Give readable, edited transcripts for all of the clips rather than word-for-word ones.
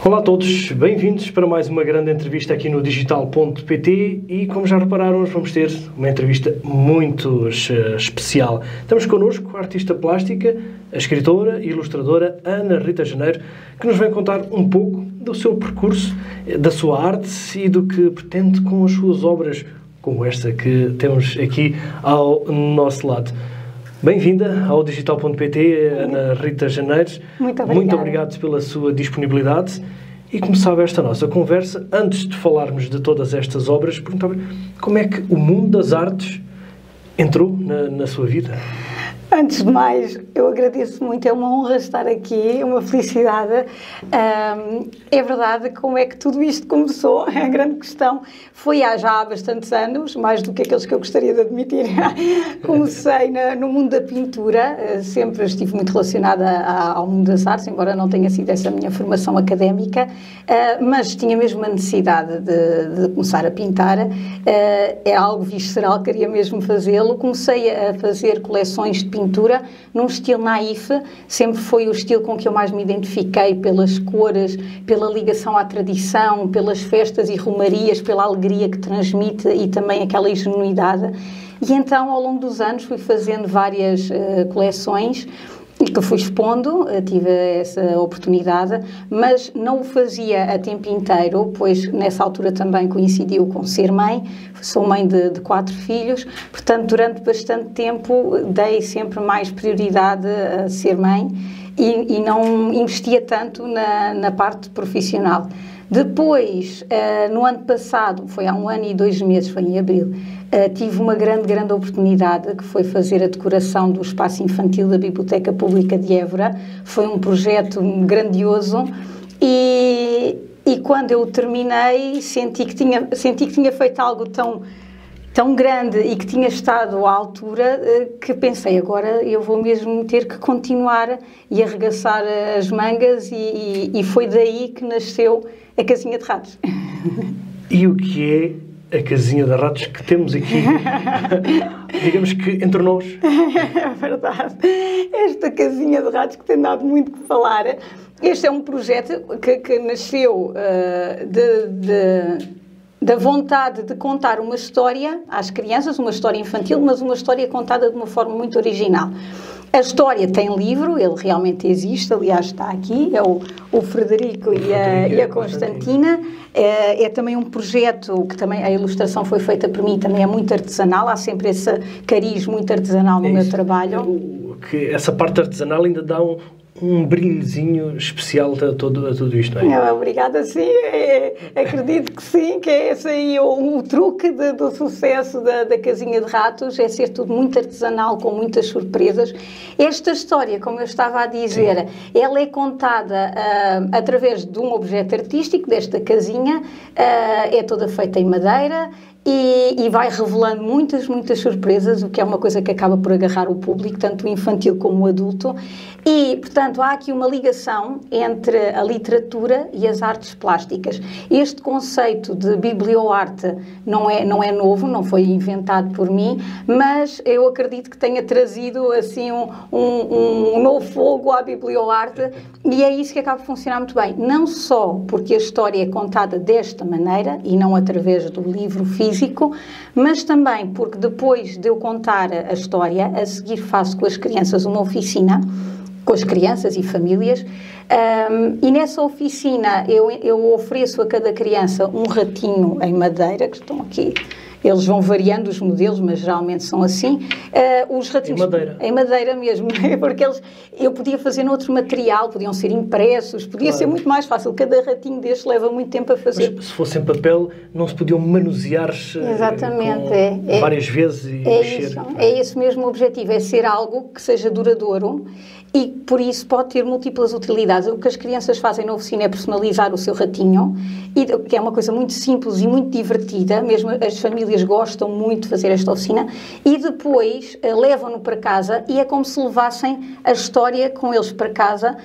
Olá a todos, bem-vindos para mais uma grande entrevista aqui no digital.pt e, como já repararam, hoje vamos ter uma entrevista muito especial. Estamos connosco a artista plástica, a escritora e ilustradora Ana Rita Janeiro, que nos vem contar um pouco do seu percurso, da sua arte e do que pretende com as suas obras, como esta que temos aqui ao nosso lado. Bem-vinda ao digital.pt, Ana Rita Janeiro. Muito obrigada. Muito obrigado pela sua disponibilidade. E começava esta nossa conversa, antes de falarmos de todas estas obras, perguntava como é que o mundo das artes entrou na sua vida? Antes de mais, eu agradeço muito, é uma honra estar aqui, é uma felicidade. É verdade, como é que tudo isto começou? A grande questão foi já há bastantes anos, mais do que aqueles que eu gostaria de admitir. Comecei no mundo da pintura, sempre estive muito relacionada ao mundo das artes, embora não tenha sido essa a minha formação académica, mas tinha mesmo a necessidade de começar a pintar. É algo visceral, queria mesmo fazê-lo. Comecei a fazer coleções de pintura num estilo naif, sempre foi o estilo com que eu mais me identifiquei, pelas cores, pela ligação à tradição, pelas festas e romarias, pela alegria que transmite e também aquela ingenuidade. E então, ao longo dos anos, fui fazendo várias coleções e que fui expondo, tive essa oportunidade, mas não o fazia a tempo inteiro, pois nessa altura também coincidiu com ser mãe, sou mãe de 4 filhos, portanto durante bastante tempo dei sempre mais prioridade a ser mãe e não investia tanto na parte profissional. Depois, no ano passado, foi há 1 ano e 2 meses, foi em abril, tive uma grande oportunidade que foi fazer a decoração do espaço infantil da Biblioteca Pública de Évora. Foi um projeto grandioso e quando eu terminei senti que tinha feito algo tão grande e que tinha estado à altura que pensei, agora eu vou mesmo ter que continuar e arregaçar as mangas e foi daí que nasceu a Casinha de Ratos. E o que é a Casinha de Ratos que temos aqui, digamos que entre nós? É verdade. Esta Casinha de Ratos que tem dado muito que falar. Este é um projeto que nasceu da vontade de contar uma história às crianças, uma história infantil, mas uma história contada de uma forma muito original. A história tem livro, ele realmente existe, aliás está aqui, é o Frederico e a Constantina. É também um projeto que também a ilustração foi feita por mim, também é muito artesanal, há sempre esse cariz muito artesanal no meu trabalho. Essa parte artesanal ainda dá um brilhozinho especial a tudo isto, não é? Obrigada, sim. Acredito que sim, que é esse aí o truque do sucesso da Casinha de Ratos, é ser tudo muito artesanal, com muitas surpresas. Esta história, como eu estava a dizer, ela é contada através de um objeto artístico, desta casinha, é toda feita em madeira, e vai revelando muitas surpresas, o que é uma coisa que acaba por agarrar o público, tanto o infantil como o adulto. E, portanto, há aqui uma ligação entre a literatura e as artes plásticas. Este conceito de biblioarte não é novo, não foi inventado por mim, mas eu acredito que tenha trazido assim um novo fogo à biblioarte e é isso que acaba de funcionar muito bem. Não só porque a história é contada desta maneira e não através do livro físico, mas também porque depois de eu contar a história, a seguir faço com as crianças uma oficina, com as crianças e famílias, e nessa oficina eu ofereço a cada criança um ratinho em madeira, que estão aqui, eles vão variando os modelos, mas geralmente são assim. Os ratinhos em madeira mesmo, porque eu podia fazer noutro material, podiam ser impressos, podia ser muito mais fácil. Cada ratinho deste leva muito tempo a fazer. Mas se fosse em papel, não se podiam manusear várias vezes e mexer. É esse mesmo o objetivo, é ser algo que seja duradouro e por isso pode ter múltiplas utilidades. O que as crianças fazem na oficina é personalizar o seu ratinho, que é uma coisa muito simples e muito divertida, mesmo as famílias gostam muito de fazer esta oficina, e depois levam-no para casa e é como se levassem a história com eles para casa.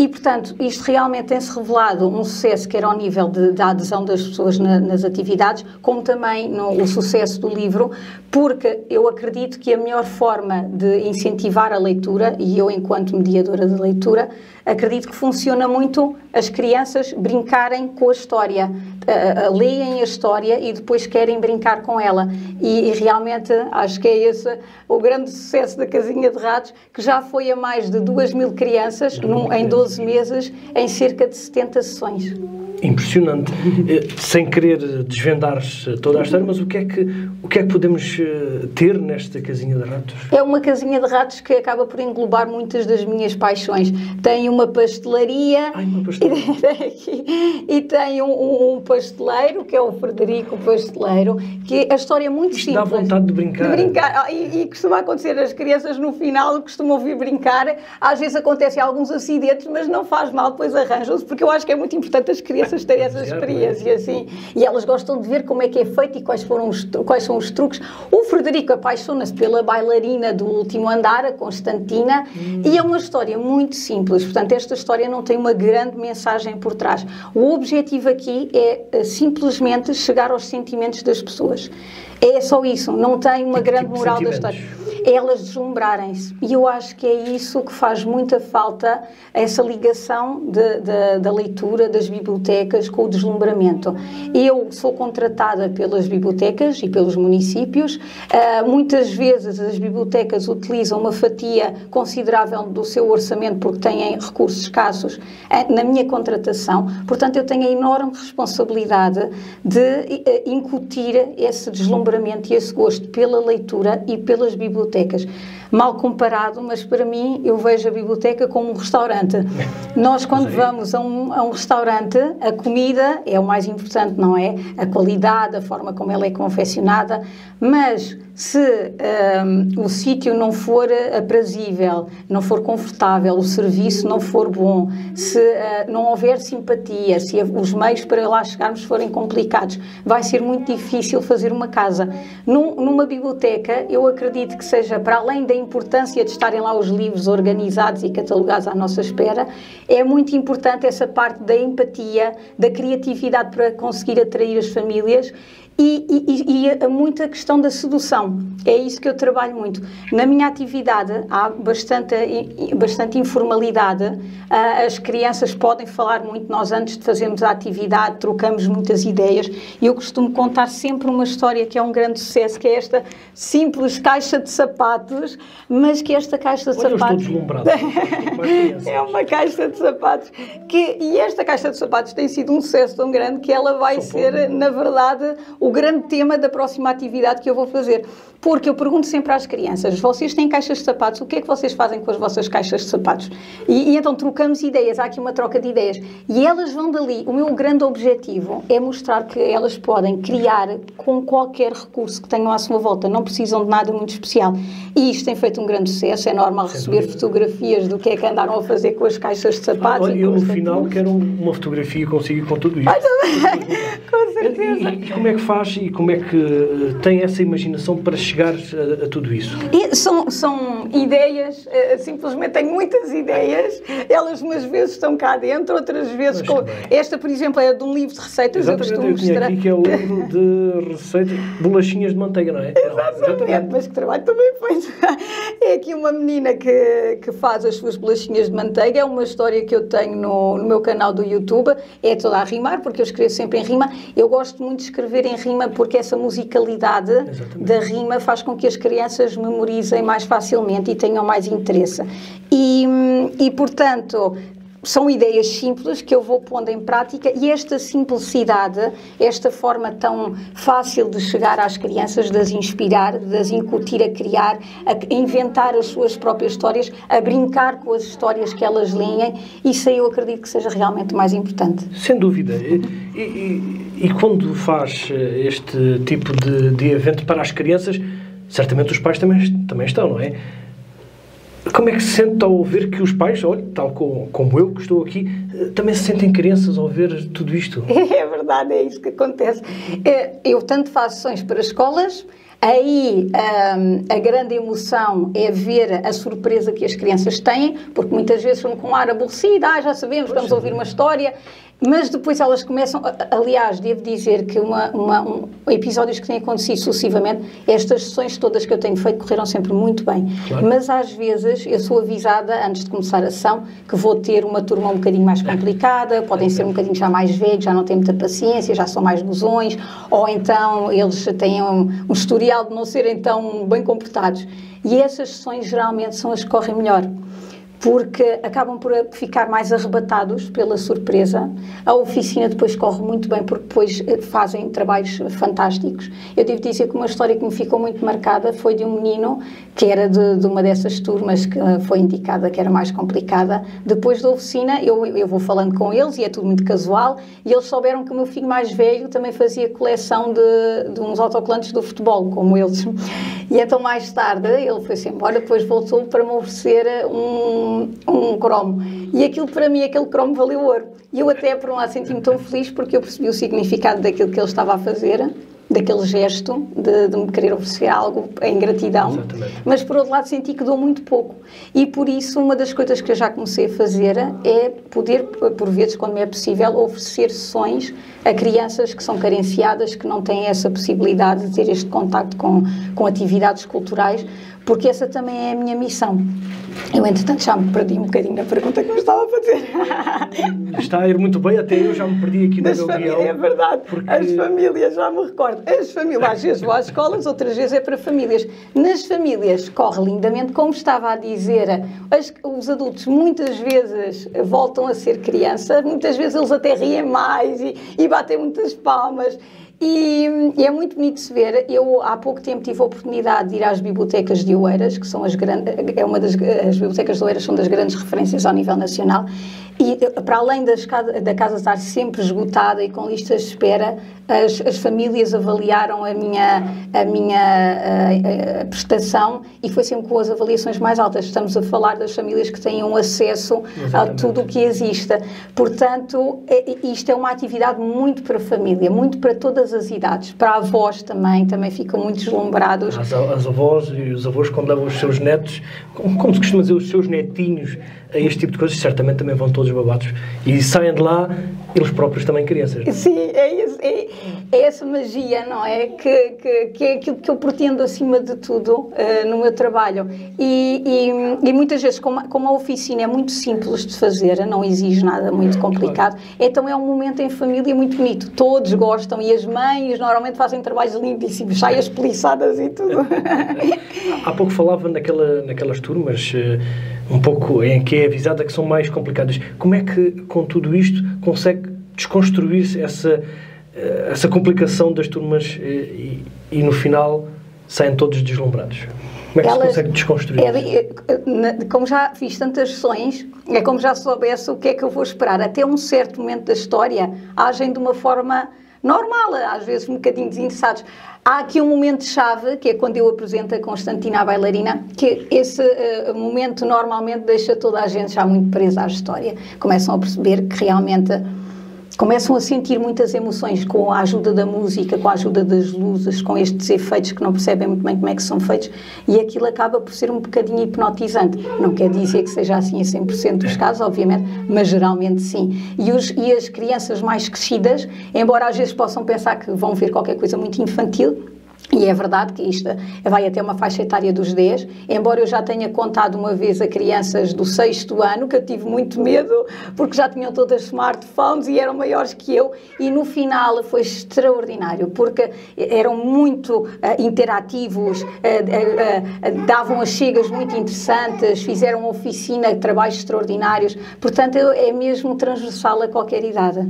E, portanto, isto realmente tem-se revelado um sucesso, quer ao nível da adesão das pessoas nas atividades, como também o sucesso do livro, porque eu acredito que a melhor forma de incentivar a leitura, e eu, enquanto mediadora de leitura, acredito que funciona muito as crianças brincarem com a história, leem a história e depois querem brincar com ela. E realmente acho que é esse o grande sucesso da Casinha de Ratos, que já foi a mais de 2.000 crianças em 12 meses, em cerca de 70 sessões. Impressionante. Sem querer desvendar toda a história, mas o que é que podemos ter nesta Casinha de Ratos? É uma Casinha de Ratos que acaba por englobar muitas das minhas paixões. Tem uma pastelaria. Uma pastelaria. E tem um pasteleiro, que é o Frederico Pasteleiro, que a história é muito simples. Dá vontade de brincar. E costuma acontecer, as crianças no final costumam vir brincar. Às vezes acontecem alguns acidentes, mas não faz mal, depois arranjam-se, porque eu acho que é muito importante as crianças terem essa experiência, assim, e elas gostam de ver como é que é feito e quais são os truques. O Frederico apaixona-se pela bailarina do último andar, a Constantina, e é uma história muito simples. Portanto, esta história não tem uma grande mensagem por trás. O objetivo aqui é simplesmente chegar aos sentimentos das pessoas. É só isso, não tem uma grande moral da história. É elas deslumbrarem-se. E eu acho que é isso que faz muita falta, essa ligação da leitura, das bibliotecas com o deslumbramento. Eu sou contratada pelas bibliotecas e pelos municípios. Muitas vezes as bibliotecas utilizam uma fatia considerável do seu orçamento porque têm recursos escassos na minha contratação. Portanto, eu tenho a enorme responsabilidade de incutir esse deslumbramento e esse gosto pela leitura e pelas bibliotecas. Mal comparado, mas para mim eu vejo a biblioteca como um restaurante. Nós, quando vamos a um restaurante, a comida é o mais importante, não é? A qualidade, a forma como ela é confeccionada, mas se o sítio não for aprazível, não for confortável, o serviço não for bom, se não houver simpatia, se os meios para lá chegarmos forem complicados, vai ser muito difícil fazer uma casa. Numa biblioteca, eu acredito que seja, para além da importância de estarem lá os livros organizados e catalogados à nossa espera, é muito importante essa parte da empatia, da criatividade para conseguir atrair as famílias e muita questão da sedução. É isso que eu trabalho muito. Na minha atividade há bastante informalidade. As crianças podem falar muito. Nós, antes de fazermos a atividade, trocamos muitas ideias. E eu costumo contar sempre uma história que é um grande sucesso, que é esta simples caixa de sapatos, mas que esta caixa de sapatos... Eu estou deslumbrado. É uma caixa de sapatos. E esta caixa de sapatos tem sido um sucesso tão grande que ela vai ser, na verdade, o grande tema da próxima atividade que eu vou fazer. Porque eu pergunto sempre às crianças: vocês têm caixas de sapatos? O que é que vocês fazem com as vossas caixas de sapatos? E então trocamos ideias, há aqui uma troca de ideias. E elas vão dali. O meu grande objetivo é mostrar que elas podem criar com qualquer recurso que tenham à sua volta. Não precisam de nada muito especial. E isto tem feito um grande sucesso. É normal receber fotografias do que é que andaram a fazer com as caixas de sapatos. Olha, eu no final quero uma fotografia consigo com tudo isto. Com certeza. E como é que faz e como é que tem essa imaginação para chegar a tudo isso? São ideias, simplesmente tenho muitas ideias, elas umas vezes estão cá dentro, outras vezes... Esta, por exemplo, é de um livro de receitas. Exatamente, eu tinha aqui que é o livro de receitas, bolachinhas de manteiga, não é? Exatamente, mas que trabalho também feito. É aqui uma menina que faz as suas bolachinhas de manteiga, é uma história que eu tenho no meu canal do YouTube, é toda a rimar, porque eu escrevo sempre em rima. Eu gosto muito de escrever em rima porque essa musicalidade da rima faz com que as crianças memorizem mais facilmente e tenham mais interesse. E portanto, são ideias simples que eu vou pondo em prática, e esta simplicidade, esta forma tão fácil de chegar às crianças, de as inspirar, de as incutir a criar, a inventar as suas próprias histórias, a brincar com as histórias que elas leem, isso aí eu acredito que seja realmente o mais importante. Sem dúvida. E quando faz este tipo de evento para as crianças, certamente os pais também estão, não é? Como é que se sente ao ver que os pais, olha, tal como eu que estou aqui, também se sentem crianças ao ver tudo isto? É verdade, é isso que acontece. Eu tanto faço sessões para escolas, Aí a grande emoção é ver a surpresa que as crianças têm, porque muitas vezes são com um ar aborrecido, já sabemos, vamos ouvir uma história, mas depois elas começam, aliás, devo dizer que episódios que têm acontecido sucessivamente, estas sessões todas que eu tenho feito correram sempre muito bem, claro. Mas às vezes eu sou avisada antes de começar a sessão que vou ter uma turma um bocadinho mais complicada, podem ser um bocadinho já mais velhos, já não têm muita paciência, já são mais gozões, ou então eles têm um historial de não serem tão bem comportados. E essas sessões geralmente são as que correm melhor, porque acabam por ficar mais arrebatados pela surpresa. A oficina depois corre muito bem, porque depois fazem trabalhos fantásticos. Eu devo dizer que uma história que me ficou muito marcada foi de um menino que era de uma dessas turmas que foi indicada que era mais complicada. Depois da oficina, eu vou falando com eles e é tudo muito casual, e eles souberam que o meu filho mais velho também fazia coleção de uns autocolantes do futebol, como eles. E então mais tarde ele foi-se embora, depois voltou para me oferecer um cromo. E aquilo para mim, aquele cromo valeu ouro. E eu até por um lado senti-me tão feliz porque eu percebi o significado daquilo que ele estava a fazer, daquele gesto de me querer oferecer algo em gratidão. Exatamente. Mas por outro lado senti que dou muito pouco. E por isso uma das coisas que eu já comecei a fazer é poder, por vezes, quando é possível, oferecer sessões a crianças que são carenciadas, que não têm essa possibilidade de ter este contacto com atividades culturais, porque essa também é a minha missão. Eu, entretanto, já me perdi um bocadinho na pergunta que me estava a fazer. Está a ir muito bem, até eu já me perdi aqui no meu guião. É verdade, porque... as famílias, já me recordo, as famílias, às vezes vou às escolas, outras vezes é para famílias. Nas famílias corre lindamente, como estava a dizer, os adultos muitas vezes voltam a ser criança, muitas vezes eles até riem mais e batem muitas palmas. E é muito bonito de se ver. Eu há pouco tempo tive a oportunidade de ir às bibliotecas de Oeiras, que são as bibliotecas de Oeiras são das grandes referências ao nível nacional, e para além da casa estar sempre esgotada e com listas de espera, as famílias avaliaram a minha prestação e foi sempre com as avaliações mais altas. Estamos a falar das famílias que têm um acesso a tudo o que exista. Portanto, isto é uma atividade muito para a família, muito para todas as idades. Para avós também ficam muito deslumbrados. As avós e os avós, quando levam os seus netos, como se costuma dizer, os seus netinhos, a este tipo de coisas, certamente também vão todos babados e saem de lá eles próprios também crianças. Sim, é essa magia, não é? Que é aquilo que eu pretendo acima de tudo no meu trabalho. E muitas vezes, como a oficina é muito simples de fazer, não exige nada muito complicado, então é um momento em família muito bonito. Todos gostam e as mães normalmente fazem trabalhos lindíssimos, saias peliçadas e tudo. Há pouco falava naquelas turmas um pouco em que é avisada que são mais complicadas. Como é que, com tudo isto, consegue desconstruir-se essa complicação das turmas e no final saem todos deslumbrados? Como é que se consegue desconstruir? Como já fiz tantas sessões, é como já soubesse o que é que eu vou esperar. Até um certo momento da história, agem de uma forma normal, às vezes um bocadinho desinteressados. Há aqui um momento-chave, que é quando eu apresento a Constantina, a bailarina, que esse momento normalmente deixa toda a gente já muito presa à história. Começam a perceber que realmente... começam a sentir muitas emoções com a ajuda da música, com a ajuda das luzes, com estes efeitos que não percebem muito bem como é que são feitos, e aquilo acaba por ser um bocadinho hipnotizante. Não quer dizer que seja assim em 100% dos casos, obviamente, mas geralmente sim. E as crianças mais crescidas, embora às vezes possam pensar que vão ver qualquer coisa muito infantil, e é verdade que isto vai até uma faixa etária dos 10, embora eu já tenha contado uma vez a crianças do 6º ano, que eu tive muito medo, porque já tinham todas smartphones e eram maiores que eu, e no final foi extraordinário, porque eram muito interativos, davam as chegas muito interessantes, fizeram uma oficina, trabalhos extraordinários, portanto é mesmo transversal a qualquer idade.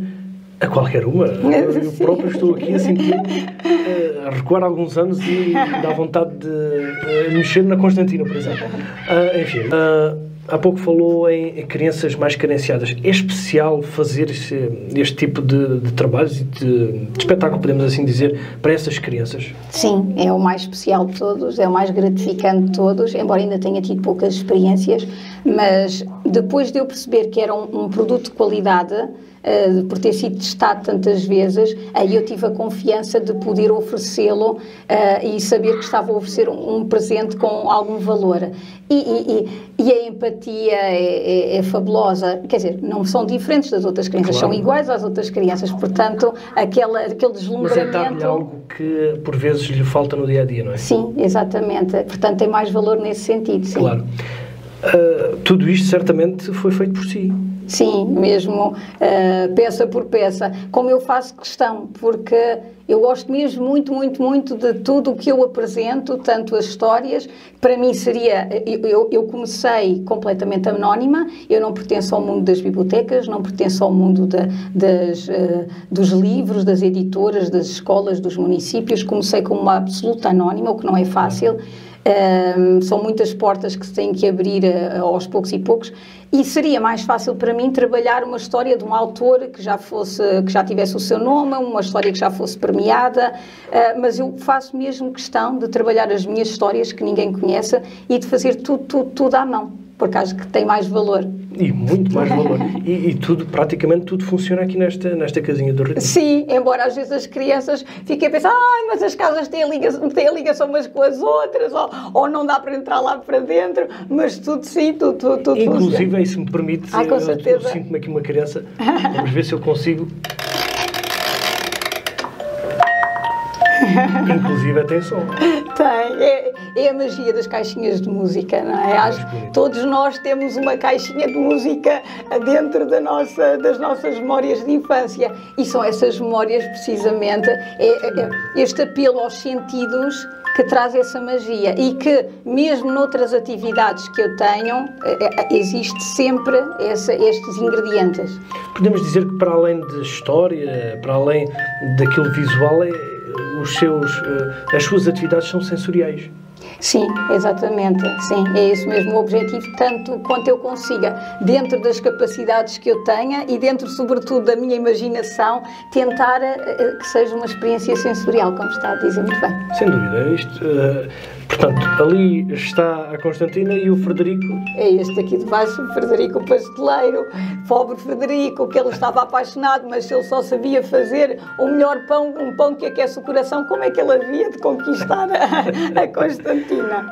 A qualquer uma. Eu próprio estou aqui a sentir a recuar alguns anos e dá vontade de mexer na Constantina, por exemplo. Enfim, há pouco falou em crianças mais carenciadas. É especial fazer este tipo de trabalhos e de espetáculo, podemos assim dizer, para essas crianças? Sim, é o mais especial de todos, é o mais gratificante de todos, embora ainda tenha tido poucas experiências, mas depois de eu perceber que era um produto de qualidade, por ter sido testado tantas vezes, aí eu tive a confiança de poder oferecê-lo e saber que estava a oferecer um presente com algum valor. E a empatia é fabulosa, quer dizer, não são diferentes das outras crianças, claro, são iguais às outras crianças, portanto, aquele deslumbramento... Mas é dar-lhe algo que, por vezes, lhe falta no dia-a-dia, não é? Sim, exatamente, portanto, tem mais valor nesse sentido, sim. Claro. Tudo isto, certamente, foi feito por si. Sim, mesmo peça por peça, como eu faço questão, porque eu gosto mesmo muito, muito, muito de tudo o que eu apresento, tanto as histórias, para mim seria, eu comecei completamente anónima, eu não pertenço ao mundo das bibliotecas, não pertenço ao mundo dos livros, das editoras, das escolas, dos municípios, comecei como uma absoluta anónima, o que não é fácil. São muitas portas que se têm que abrir aos poucos e poucos, e seria mais fácil para mim trabalhar uma história de um autor que já tivesse o seu nome, uma história que já fosse premiada, mas eu faço mesmo questão de trabalhar as minhas histórias que ninguém conheça e de fazer tudo à mão, porque acho que tem mais valor. E muito mais valor. E tudo, praticamente tudo funciona aqui nesta casinha do Ratinhos. Sim, embora às vezes as crianças fiquem a pensar, mas as casas têm a ligação umas com as outras, ou não dá para entrar lá para dentro, mas tudo sim, tudo inclusive, funciona. se me permite, com certeza. Eu sinto-me aqui uma criança, vamos ver se eu consigo... Inclusive até som. É a magia das caixinhas de música, não é? Acho que todos nós temos uma caixinha de música dentro das nossas memórias de infância, e são essas memórias precisamente, este apelo aos sentidos que traz essa magia, e que mesmo noutras atividades que eu tenho, existe sempre estes ingredientes. Podemos dizer que para além de história, para além daquilo visual, as suas atividades são sensoriais. Sim, exatamente, sim, é esse mesmo o objetivo, tanto quanto eu consiga, dentro das capacidades que eu tenha e dentro, sobretudo, da minha imaginação, tentar que seja uma experiência sensorial, como está a dizer muito bem. Sem dúvida, portanto, ali está a Constantina e o Frederico. É este aqui de baixo, o Frederico o pasteleiro, pobre Frederico, que ele estava apaixonado, mas se ele só sabia fazer o melhor pão, um pão que aquece o coração, como é que ele havia de conquistar a Constantina?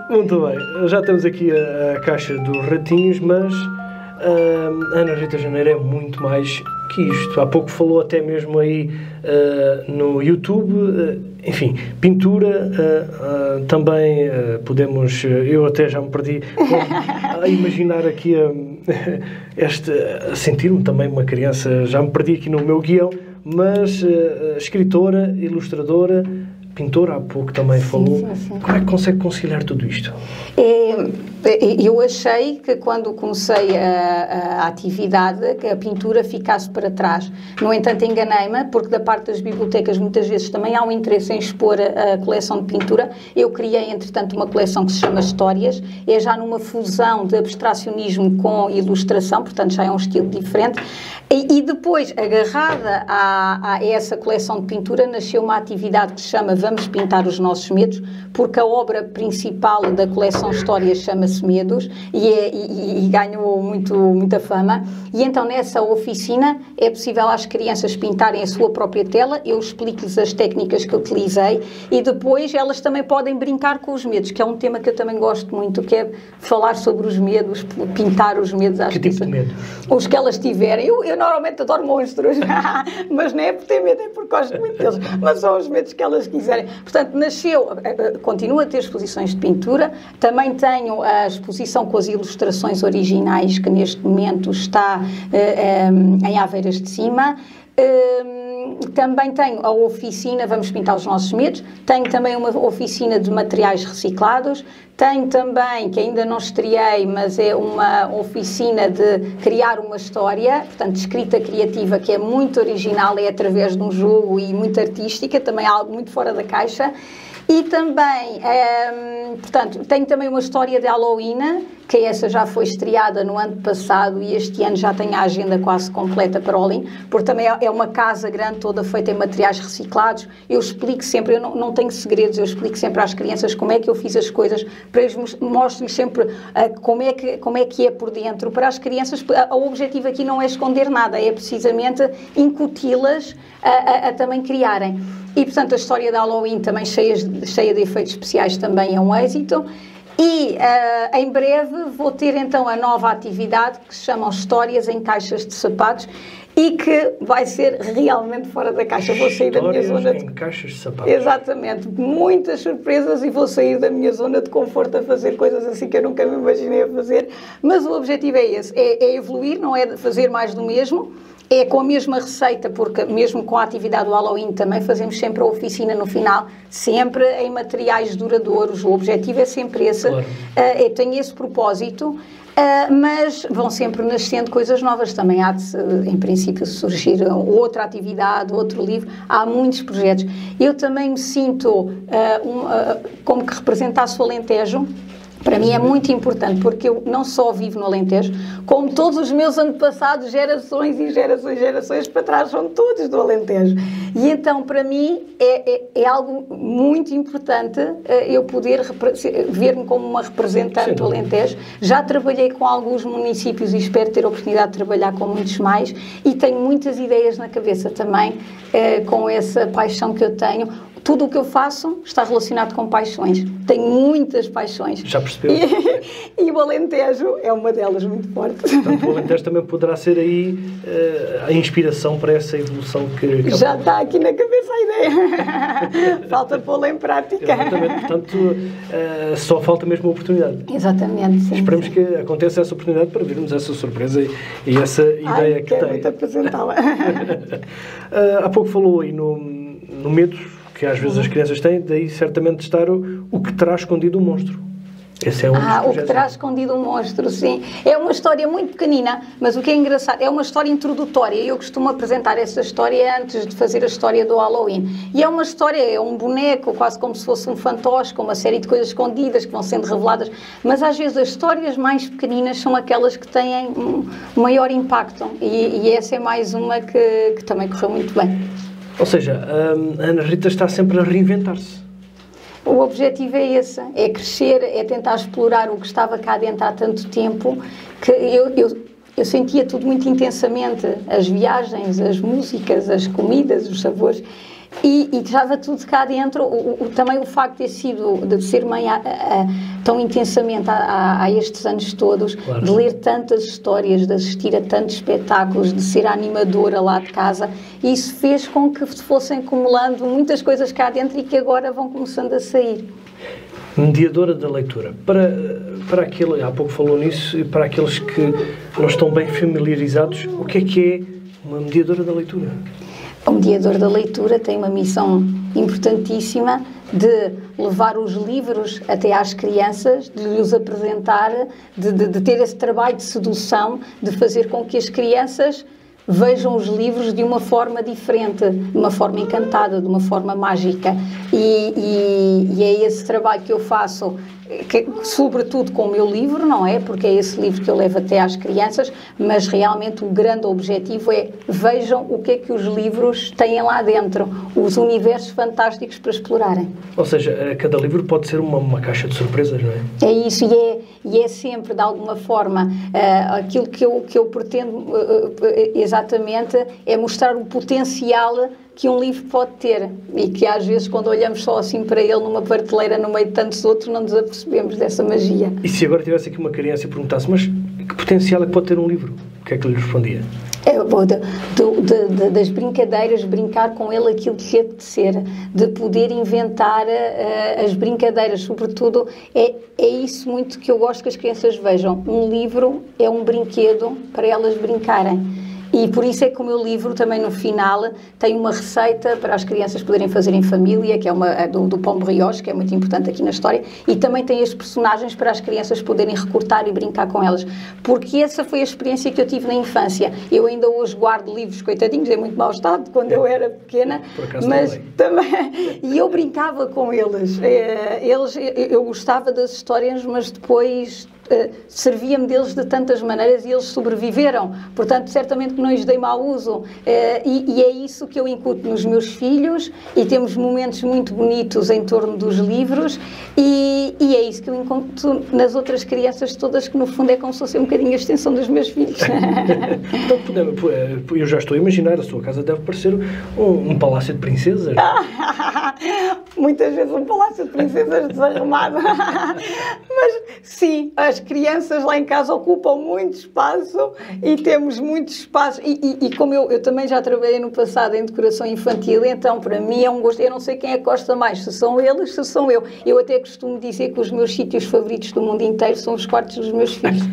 Muito bem, já temos aqui a caixa dos ratinhos, mas a Ana Rita Janeiro é muito mais que isto. Há pouco falou até mesmo aí no YouTube, enfim, pintura, também podemos, eu até já me perdi a imaginar aqui a sentir-me também uma criança, já me perdi aqui no meu guião, mas escritora, ilustradora, pintora, há pouco também falou. Sim. Como é que consegue conciliar tudo isto? Eu achei que quando comecei a atividade, que a pintura ficasse para trás. No entanto, enganei-me, porque da parte das bibliotecas muitas vezes também há um interesse em expor a coleção de pintura. Eu criei, entretanto, uma coleção que se chama Histórias, é já numa fusão de abstracionismo com ilustração, portanto já é um estilo diferente. E depois, agarrada a essa coleção de pintura, nasceu uma atividade que se chama Vamos Pintar os Nossos Medos, porque a obra principal da coleção Histórias chama-se Medos e ganhou muita fama. E então, nessa oficina, é possível às crianças pintarem a sua própria tela, eu explico-lhes as técnicas que eu utilizei e depois elas também podem brincar com os medos, que é um tema que eu também gosto muito, que é falar sobre os medos, pintar os medos. Que tipo de medo? Os que elas tiverem. Eu normalmente adoro monstros, mas não é por ter medo, é porque gosto muito deles, mas são os medos que elas quiserem. Portanto, continuo a ter exposições de pintura, também tenho a exposição com as ilustrações originais, que neste momento está em Aveiras de Cima. Também tenho a oficina Vamos Pintar os Nossos Medos, tenho também uma oficina de materiais reciclados, tenho também, que ainda não estreiei, mas é uma oficina de criar uma história, portanto, escrita criativa, que é muito original, é através de um jogo e muito artística, também é algo muito fora da caixa. E também, portanto, tenho também uma história de Halloween, que essa já foi estreada no ano passado e este ano já tem a agenda quase completa para o Halloween, porque também é uma casa grande, toda feita em materiais reciclados. Eu explico sempre, eu não tenho segredos, eu explico sempre às crianças como é que eu fiz as coisas, para eles mostro-lhes sempre como é que é por dentro. Para as crianças, o objetivo aqui não é esconder nada, é precisamente incuti-las a também criarem. E, portanto, a história da Halloween também cheia de efeitos especiais também é um êxito. E em breve vou ter então a nova atividade que se chama Histórias em Caixas de Sapatos e que vai ser realmente fora da caixa. Vou sair da minha zona de... em caixas de sapatos. Exatamente. Muitas surpresas e vou sair da minha zona de conforto a fazer coisas assim que eu nunca me imaginei a fazer. Mas o objetivo é esse, é evoluir, não é fazer mais do mesmo. É com a mesma receita, porque mesmo com a atividade do Halloween também fazemos sempre a oficina no final, sempre em materiais duradouros. O objetivo é sempre esse. Claro. Eu tenho esse propósito, mas vão sempre nascendo coisas novas. Também há de, em princípio, surgir outra atividade, outro livro. Há muitos projetos. Eu também me sinto como que representasse o Alentejo. Para mim é muito importante, porque eu não só vivo no Alentejo, como todos os meus antepassados, gerações e gerações para trás, são todos do Alentejo. E então, para mim, é algo muito importante eu poder ver-me como uma representante do Alentejo. Já trabalhei com alguns municípios e espero ter a oportunidade de trabalhar com muitos mais, e tenho muitas ideias na cabeça também, com essa paixão que eu tenho. Tudo o que eu faço está relacionado com paixões. Tenho muitas paixões. Já percebeu? E o Alentejo é uma delas muito forte. Portanto, o Alentejo também poderá ser aí a inspiração para essa evolução que já está aqui na cabeça a ideia. Falta pô-la em prática. Exatamente. Portanto, só falta mesmo a oportunidade. Exatamente. Sim, esperemos que aconteça essa oportunidade para vermos essa surpresa e essa ideia que tem. Quero muito apresentá-la. Há pouco falou aí no medo que às vezes as crianças têm, daí certamente estar o que terá escondido o monstro. Esse é um o que terá escondido um monstro, sim. É uma história muito pequenina, mas o que é engraçado, é uma história introdutória. Eu costumo apresentar essa história antes de fazer a história do Halloween. E é uma história, é um boneco, quase como se fosse um fantoche, com uma série de coisas escondidas que vão sendo reveladas. Mas às vezes as histórias mais pequeninas são aquelas que têm um maior impacto. E essa é mais uma que também correu muito bem. Ou seja, a Ana Rita está sempre a reinventar-se. O objetivo é esse, é crescer, é tentar explorar o que estava cá dentro há tanto tempo, que eu sentia tudo muito intensamente, as viagens, as músicas, as comidas, os sabores, e estava tudo cá dentro. Também o facto de ser mãe tão intensamente há estes anos todos, claro, de ler tantas histórias, de assistir a tantos espetáculos, de ser a animadora lá de casa, isso fez com que fossem acumulando muitas coisas cá dentro e que agora vão começando a sair. Mediadora da leitura. Para aquele, há pouco falou nisso, e para aqueles que não estão bem familiarizados, o que é uma mediadora da leitura? O mediador da leitura tem uma missão importantíssima de levar os livros até às crianças, de lhes apresentar, de ter esse trabalho de sedução, de fazer com que as crianças vejam os livros de uma forma diferente, de uma forma encantada, de uma forma mágica. E é esse trabalho que eu faço, sobretudo com o meu livro, não é? Porque é esse livro que eu levo até às crianças, mas realmente o grande objetivo é vejam o que é que os livros têm lá dentro, os universos fantásticos para explorarem. Ou seja, cada livro pode ser uma caixa de surpresas, não é? É isso, e é sempre, de alguma forma, aquilo que eu pretendo exatamente é mostrar o potencial que um livro pode ter, e que às vezes quando olhamos só assim para ele numa prateleira no meio de tantos outros não nos apercebemos dessa magia. E se agora tivesse aqui uma criança e perguntasse, mas que potencial é que pode ter um livro? O que é que lhe respondia? Das brincadeiras, brincar com ele aquilo que lhe apetecer, de poder inventar as brincadeiras, sobretudo é isso muito que eu gosto que as crianças vejam. Um livro é um brinquedo para elas brincarem. E por isso é que o meu livro também no final tem uma receita para as crianças poderem fazer em família, que é uma do Pão Brioche, que é muito importante aqui na história, e também tem as personagens para as crianças poderem recortar e brincar com elas, porque essa foi a experiência que eu tive na infância. Eu ainda hoje guardo livros, coitadinhos, em muito mau estado, quando eu era pequena, mas também, e eu brincava com eles. Eu gostava das histórias, mas depois servia-me deles de tantas maneiras e eles sobreviveram, portanto certamente que não lhes dei mau uso, e é isso que eu incuto nos meus filhos, e temos momentos muito bonitos em torno dos livros, e é isso que eu incuto nas outras crianças todas, que no fundo é como se fosse um bocadinho a extensão dos meus filhos. Então, eu já estou a imaginar, a sua casa deve parecer um palácio de princesas. Muitas vezes um palácio de princesas desarrumado. Mas sim, as crianças lá em casa ocupam muito espaço e temos muito espaço. E como eu também já trabalhei no passado em decoração infantil, então para mim é um gosto. Eu não sei quem é que gosta mais, se são eles, se sou eu. Eu até costumo dizer que os meus sítios favoritos do mundo inteiro são os quartos dos meus filhos.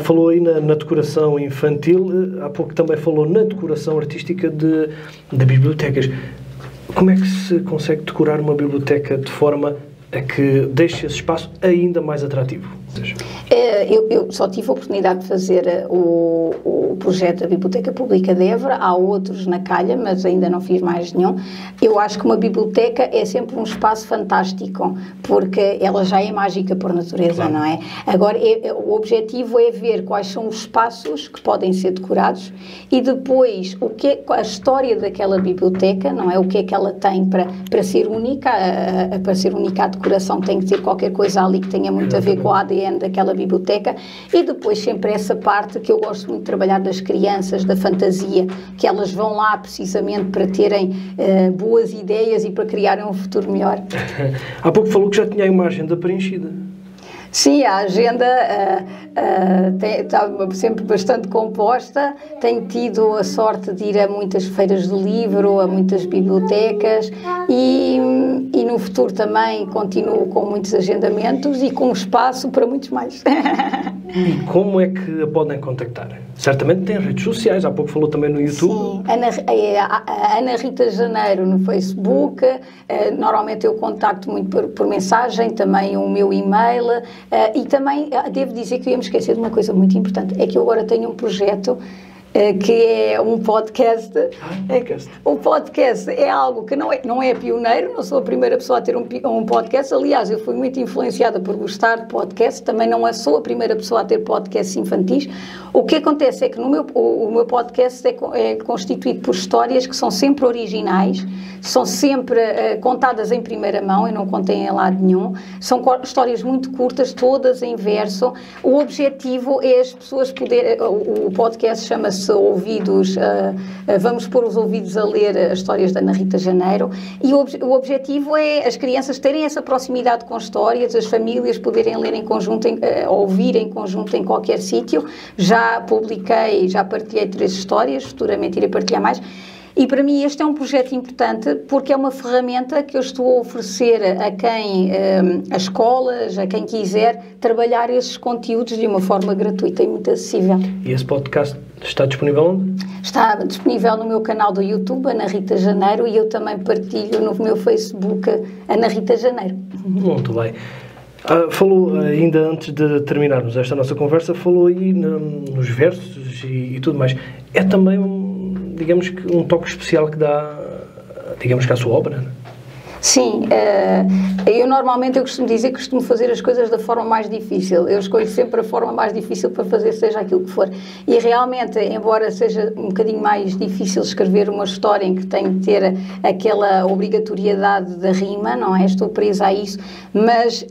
Falou aí na decoração infantil, há pouco também falou na decoração artística de bibliotecas. Como é que se consegue decorar uma biblioteca de forma a que deixe esse espaço ainda mais atrativo? Eu só tive a oportunidade de fazer o projeto da Biblioteca Pública de Évora, há outros na calha, mas ainda não fiz mais nenhum. Eu acho que uma biblioteca é sempre um espaço fantástico, porque ela já é mágica por natureza, claro. Não é? Agora, o objetivo é ver quais são os espaços que podem ser decorados e depois a história daquela biblioteca, não é? O que é que ela tem para ser única, para ser única a decoração tem que ter qualquer coisa ali que tenha muito a ver com o ADN daquela biblioteca, e depois sempre essa parte que eu gosto muito de trabalhar das crianças, da fantasia, que elas vão lá precisamente para terem boas ideias e para criarem um futuro melhor. Há pouco falou que já tinha uma agenda preenchida. Sim, a agenda está sempre bastante composta. Tenho tido a sorte de ir a muitas feiras do livro, a muitas bibliotecas e no futuro também continuo com muitos agendamentos e com espaço para muitos mais. E como é que a podem contactar? Certamente tem redes sociais, há pouco falou também no YouTube. Sim, a Ana Rita Janeiro no Facebook, normalmente eu contacto muito por mensagem, também o meu e-mail, e também devo dizer que eu ia me esquecer de uma coisa muito importante, é que eu agora tenho um projeto que é um podcast. O podcast é algo que não é pioneiro, não sou a primeira pessoa a ter um podcast, aliás, eu fui muito influenciada por gostar de podcast, também não sou a primeira pessoa a ter podcasts infantis. O que acontece é que o meu podcast é constituído por histórias que são sempre originais, são sempre contadas em primeira mão, eu não contei em lado nenhum, são histórias muito curtas, todas em verso. O objetivo é as pessoas poderem, o podcast chama-se Ouvidos, vamos pôr os ouvidos a ler as histórias da Ana Rita Janeiro, e o objetivo é as crianças terem essa proximidade com histórias, as famílias poderem ler em conjunto, ouvir em conjunto em qualquer sítio. Já publiquei, já partilhei 3 histórias, futuramente irei partilhar mais. E para mim este é um projeto importante porque é uma ferramenta que eu estou a oferecer a quem, a escolas, a quem quiser trabalhar esses conteúdos de uma forma gratuita e muito acessível. E esse podcast está disponível onde? Está disponível no meu canal do YouTube, Ana Rita Janeiro, e eu também partilho no meu Facebook, Ana Rita Janeiro. Muito bem. Falou, ainda antes de terminarmos esta nossa conversa, falou aí nos versos e tudo mais. É também digamos que um toque especial que dá, digamos que à sua obra, não é? Sim, eu normalmente costumo dizer que costumo fazer as coisas da forma mais difícil. Eu escolho sempre a forma mais difícil para fazer, seja aquilo que for. E realmente, embora seja um bocadinho mais difícil escrever uma história em que tem de ter aquela obrigatoriedade da rima, não é? Estou presa a isso, mas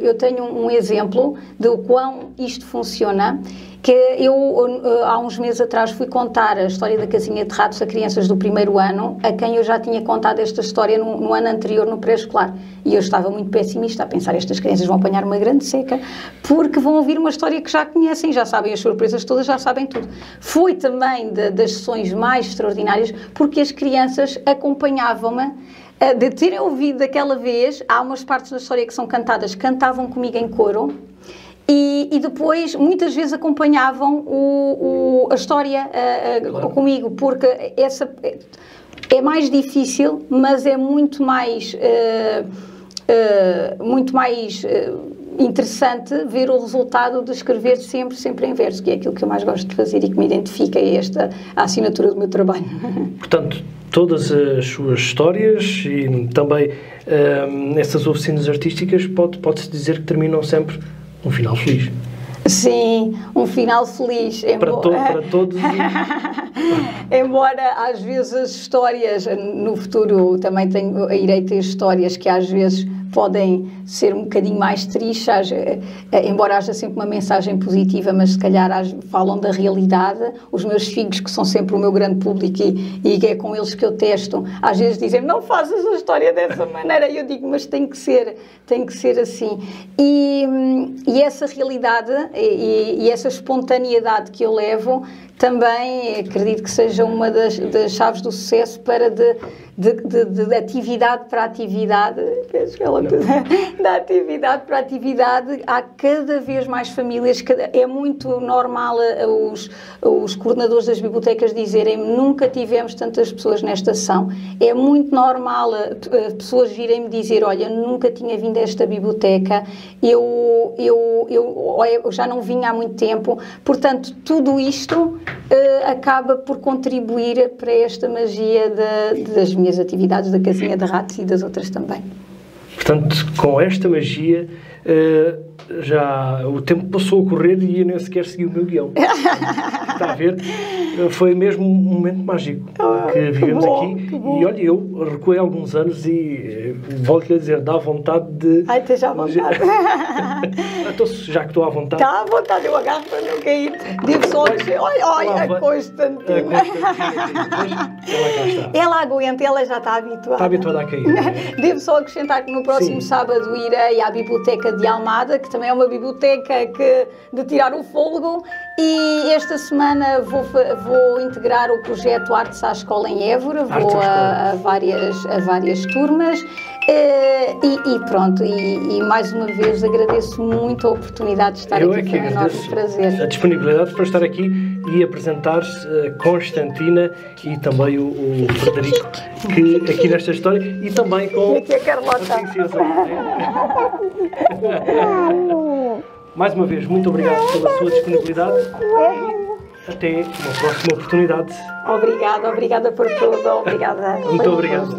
eu tenho um exemplo de o quão isto funciona, que eu há uns meses atrás fui contar a história da casinha de ratos a crianças do 1º ano, a quem eu já tinha contado esta história no ano anterior no pré-escolar, e eu estava muito pessimista a pensar, estas crianças vão apanhar uma grande seca porque vão ouvir uma história que já conhecem, já sabem as surpresas todas, já sabem tudo. Foi também das sessões mais extraordinárias porque as crianças acompanhavam-me. De terem ouvido daquela vez, há umas partes da história que são cantadas, cantavam comigo em coro, E depois, muitas vezes, acompanhavam a história comigo, porque essa é mais difícil, mas é muito mais interessante ver o resultado de escrever sempre em verso, que é aquilo que eu mais gosto de fazer e que me identifica, é a assinatura do meu trabalho. Portanto, todas as suas histórias e também essas oficinas artísticas, pode-se dizer que terminam sempre um final feliz. Sim, um final feliz. Para todos. Embora às vezes as histórias, no futuro também irei ter histórias que às vezes podem ser um bocadinho mais tristes, embora haja sempre uma mensagem positiva, mas se calhar falam da realidade. Os meus filhos, que são sempre o meu grande público e é com eles que eu testo, às vezes dizem, não faças a história dessa maneira, e eu digo, mas tem que ser assim. E essa realidade e essa espontaneidade que eu levo, também acredito que seja uma das chaves do sucesso para de atividade para atividade, da atividade para atividade, há cada vez mais famílias, é muito normal os coordenadores das bibliotecas dizerem, nunca tivemos tantas pessoas nesta ação, é muito normal pessoas virem-me dizer, olha, nunca tinha vindo a esta biblioteca, eu já não vinha há muito tempo, portanto, tudo isto acaba por contribuir para esta magia das minhas atividades, da Casinha de Ratos e das outras também. Portanto, com esta magia, já o tempo passou a correr e eu nem sequer segui o meu guião. Está a ver? Foi mesmo um momento mágico que vivemos aqui. E olha, eu recuei alguns anos e volto-lhe a dizer, dá vontade de... Ai, esteja à vontade. Então, já que estou à vontade... Está à vontade, eu agarro para não cair. Devo só dizer, olha, a Constantina. Ela aguenta, ela já está habituada. Está habituada a cair. Devo só acrescentar que no próximo sábado irei à Biblioteca de Almada, que também é uma biblioteca de tirar o fôlego, e esta semana vou integrar o projeto Artes à Escola em Évora, vou a várias turmas, e pronto, e mais uma vez agradeço muito a oportunidade de estar aqui, foi um enorme prazer. A disponibilidade para estar aqui e apresentar-se a Constantina e também o Frederico, que aqui nesta história, e também com aqui a Carlota. Mais uma vez, muito obrigado pela sua disponibilidade e até uma próxima oportunidade. Obrigada por tudo. Obrigada. Muito obrigado.